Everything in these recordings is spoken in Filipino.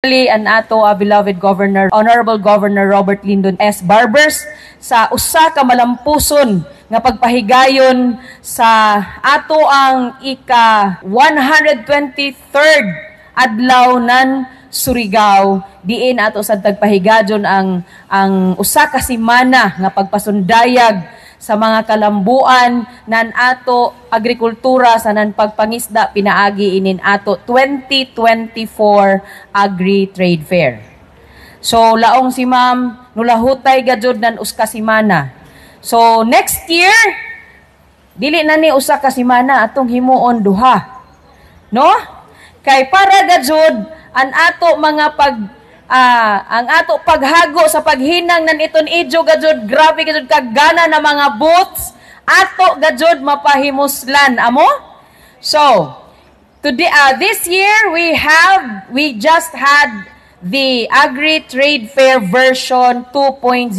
An ato beloved Governor, Honorable Governor Robert Lyndon S. Barbers sa usa ka malampuson nga pagpahigayon sa ato ang ika-123rd adlaw nan Surigao, diin ato sa tagpahigayon ang usa ka semana nga pagpasundayag sa mga kalambuan nan ato agrikultura sa nan pagpangisda pinaagi inin ato 2024 Agri-Trade Fair. So laong si Ma'am nulahutay gajud nan usa ka semana. So next year dili na ni usa ka semana atong himuon duha. No? Kay para gajud ang ato mga ang ato paghago sa paghinang nan iton idyo gajud grabe gajud kagana na mga booths ato gajud mapahimuslan amo. So today this year we just had the Agri-Trade Fair version 2.0,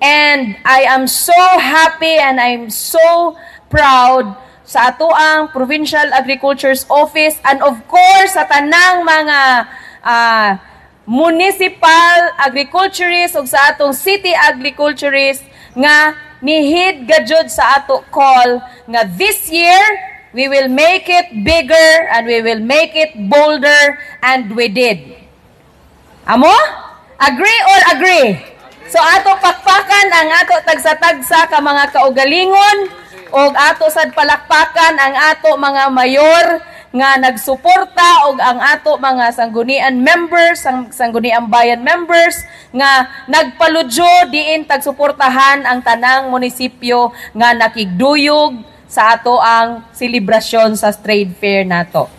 and I am so happy and I'm so proud sa ato ang Provincial Agriculture's Office and of course sa tanang mga municipal agriculturists ug sa atong city agriculturists nga nihid gajud sa ato call nga this year we will make it bigger and we will make it bolder, and we did. Amo? Agree or agree? So ato pakpakan ang ato tagsa-tagsa ka mga kaugalingon ug ato sad palakpakan ang ato mga mayor nga nagsuporta og ang ato mga sanggunian members, sangguniang bayan members nga nagpaludyo diin tagsuportahan ang tanang munisipyo nga nakigduyog sa ato ang selebrasyon sa trade fair nato.